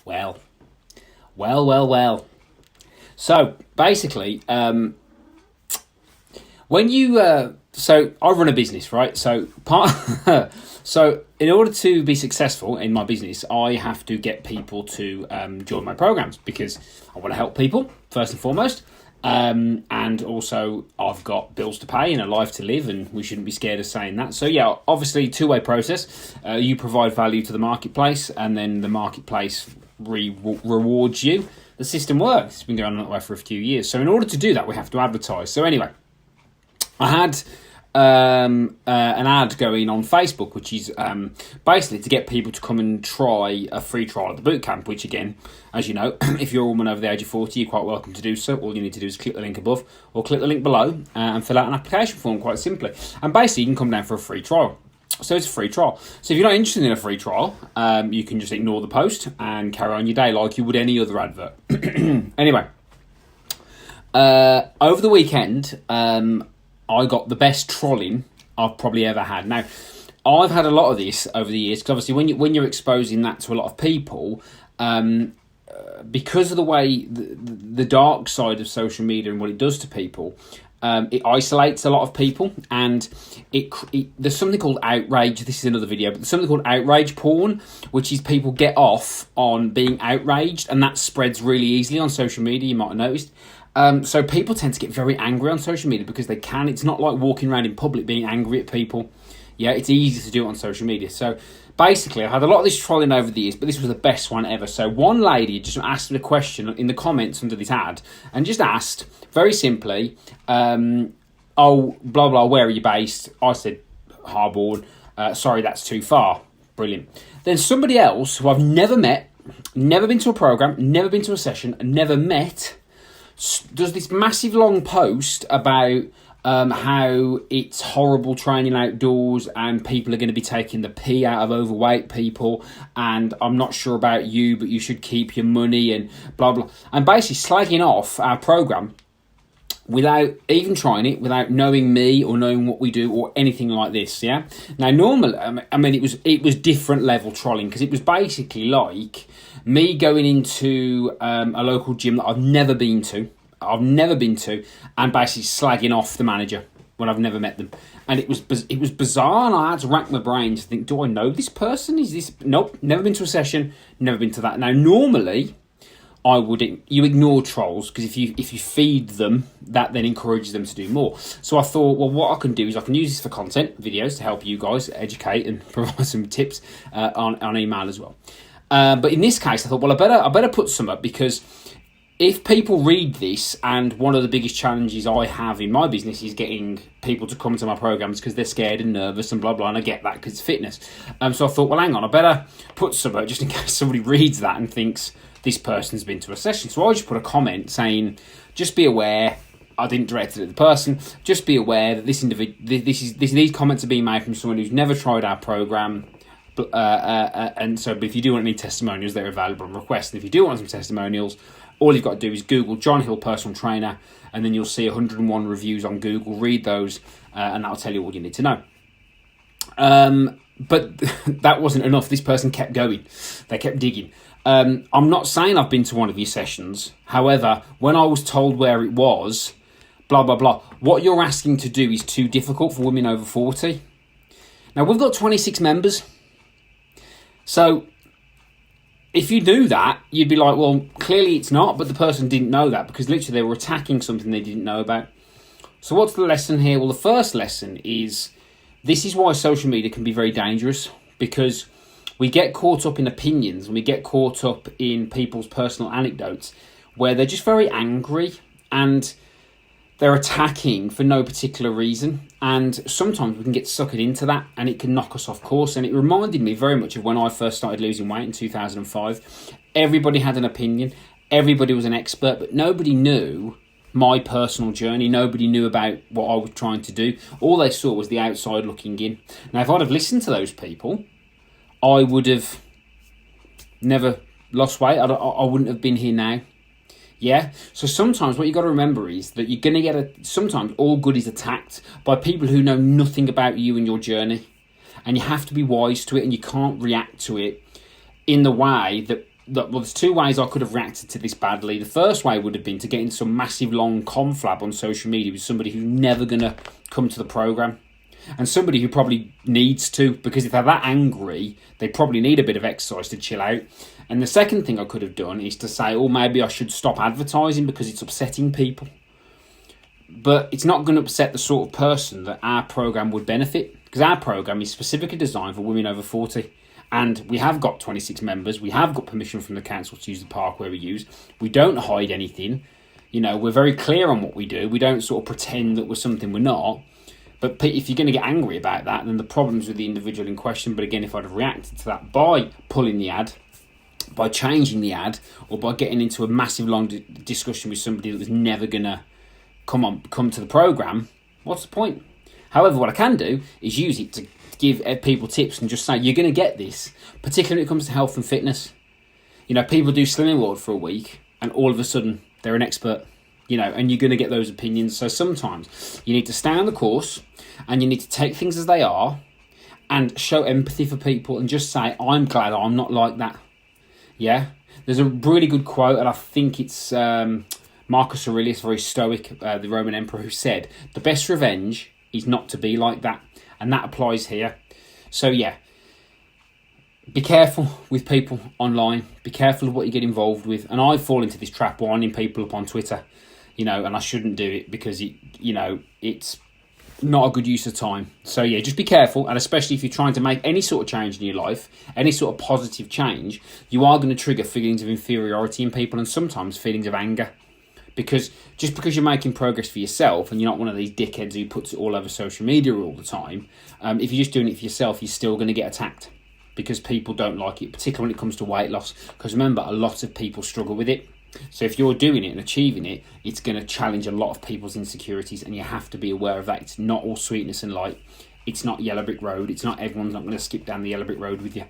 Well, well. So basically, when you so I run a business, right? So so in order to be successful in my business, I have to get people to join my programs because I want to help people first and foremost. And also I've got bills to pay and a life to live, and we shouldn't be scared of saying that. So yeah, obviously two-way process. You provide value to the marketplace, and then the marketplace rewards you. The system works. It's been going on that way for a few years. So in order to do that, we have to advertise. So anyway, I had an ad going on Facebook, which is basically to get people to come and try a free trial at the bootcamp, which again, as you know, if you're a woman over the age of 40, you're quite welcome to do so. All you need to do is click the link above or click the link below and fill out an application form quite simply. And basically, you can come down for a free trial. So it's a free trial. So if you're not interested in a free trial, you can just ignore the post and carry on your day like you would any other advert. Anyway, over the weekend, I got the best trolling I've probably ever had. Now, I've had a lot of this over the years because obviously when you're exposing that to a lot of people, because of the way the dark side of social media and what it does to people, it isolates a lot of people, and there's something called outrage. This is another video, but there's something called outrage porn, which is people get off on being outraged, and that spreads really easily on social media. You might have noticed. So people tend to get very angry on social media because they can. It's not like walking around in public being angry at people. Yeah, it's easy to do it on social media. So basically, I've had a lot of this trolling over the years, but this was the best one ever. So one lady just asked me a question in the comments under this ad and just asked, very simply, oh, blah, blah, where are you based? I said, Harborne. Sorry, that's too far. Brilliant. Then somebody else who I've never met, never been to a program, never been to a session, never met, does this massive long post about how it's horrible training outdoors and people are going to be taking the pee out of overweight people, and I'm not sure about you, but you should keep your money and blah, blah. And basically slagging off our program without even trying it, without knowing me or knowing what we do or anything like this, yeah? Now, normally, I mean, it was different level trolling because it was basically like me going into a local gym that I've never been to, and basically slagging off the manager when I've never met them. And it was bizarre, and I had to rack my brains to think, do I know this person? Is this... Nope, never been to a session, never been to that. Now, normally, you ignore trolls, because if you feed them, that then encourages them to do more. So I thought, well, what I can do is I can use this for content, videos, to help you guys educate and provide some tips on email as well. But in this case, I thought, well, I better put some up, because if people read this, and one of the biggest challenges I have in my business is getting people to come to my programs because they're scared and nervous and blah, blah, and I get that because it's fitness. So I thought, well, hang on, I better put some up just in case somebody reads that and thinks this person's been to a session. So I just put a comment saying, just be aware, I didn't direct it at the person, just be aware that these comments are being made from someone who's never tried our program. And so, but if you do want any testimonials, they're available on request. And if you do want some testimonials, all you've got to do is Google John Hill Personal Trainer, and then you'll see 101 reviews on Google. Read those, and that'll tell you all you need to know. But that wasn't enough. This person kept going. They kept digging. I'm not saying I've been to one of your sessions. However, when I was told where it was, blah, blah, blah, what you're asking to do is too difficult for women over 40. Now, we've got 26 members. So if you knew that, you'd be like, well, clearly it's not, but the person didn't know that because literally they were attacking something they didn't know about. So what's the lesson here? Well, the first lesson is this is why social media can be very dangerous, because we get caught up in opinions and we get caught up in people's personal anecdotes where they're just very angry and they're attacking for no particular reason. And sometimes we can get suckered into that and it can knock us off course. And it reminded me very much of when I first started losing weight in 2005. Everybody had an opinion. Everybody was an expert, but nobody knew my personal journey. Nobody knew about what I was trying to do. All they saw was the outside looking in. Now, if I'd have listened to those people, I would have never lost weight. I wouldn't have been here now. Yeah? So sometimes what you got to remember is that you're going to get sometimes all good is attacked by people who know nothing about you and your journey. And you have to be wise to it, and you can't react to it in the way that well, there's two ways I could have reacted to this badly. The first way would have been to get in some massive long conflab on social media with somebody who's never going to come to the programme. And somebody who probably needs to, because if they're that angry, they probably need a bit of exercise to chill out. And the second thing I could have done is to say, oh, maybe I should stop advertising because it's upsetting people. But it's not going to upset the sort of person that our programme would benefit, because our programme is specifically designed for women over 40. And we have got 26 members. We have got permission from the council to use the park where we use. We don't hide anything. You know, we're very clear on what we do. We don't sort of pretend that we're something we're not. But if you're going to get angry about that, then the problem's with the individual in question. But again, if I'd have reacted to that by pulling the ad, by changing the ad, or by getting into a massive long discussion with somebody that was never going to come to the programme, what's the point? However, what I can do is use it to give people tips and just say, you're going to get this, particularly when it comes to health and fitness. You know, people do Slimming World for a week and all of a sudden they're an expert. You know, and you're going to get those opinions. So sometimes you need to stay on the course and you need to take things as they are and show empathy for people and just say, I'm glad I'm not like that. Yeah? There's a really good quote, and I think it's Marcus Aurelius, very stoic, the Roman emperor, who said, the best revenge is not to be like that. And that applies here. So yeah, be careful with people online. Be careful of what you get involved with. And I fall into this trap winding people up on Twitter. You know, and I shouldn't do it because, it's not a good use of time. So, yeah, just be careful. And especially if you're trying to make any sort of change in your life, any sort of positive change, you are going to trigger feelings of inferiority in people and sometimes feelings of anger. Because just because you're making progress for yourself and you're not one of these dickheads who puts it all over social media all the time, if you're just doing it for yourself, you're still going to get attacked because people don't like it, particularly when it comes to weight loss. Because remember, a lot of people struggle with it. So if you're doing it and achieving it, it's going to challenge a lot of people's insecurities, and you have to be aware of that. It's not all sweetness and light. It's not yellow brick road. It's not everyone's not going to skip down the yellow brick road with you.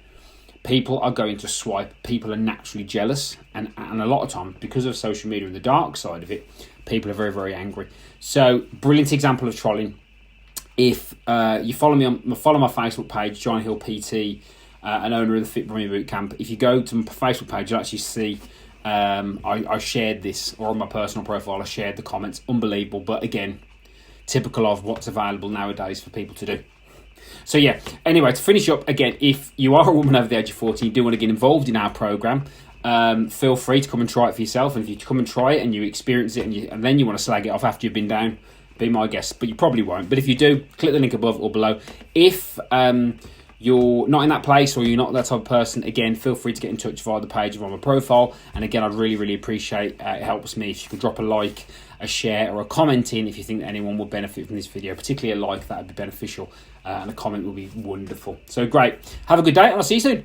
People are going to swipe. People are naturally jealous, and a lot of times, because of social media and the dark side of it, people are very, very angry. So, brilliant example of trolling. If you follow my Facebook page, John Hill PT, an owner of the Fit Brummie Bootcamp. If you go to my Facebook page, you'll actually see I shared this, or on my personal profile, I shared the comments. Unbelievable, but again, typical of what's available nowadays for people to do. So yeah, anyway, to finish up, again, if you are a woman over the age of 40 and you do want to get involved in our programme, feel free to come and try it for yourself. And if you come and try it and you experience it and then you want to slag it off after you've been down, be my guest. But you probably won't. But if you do, click the link above or below. If you're not in that place or you're not that type of person, again, feel free to get in touch via the page or on my profile. And again, I'd really, really appreciate it helps me if you could drop a like, a share, or a comment in if you think that anyone would benefit from this video. Particularly a like, that would be beneficial, and a comment would be wonderful. So great. Have a good day, and I'll see you soon.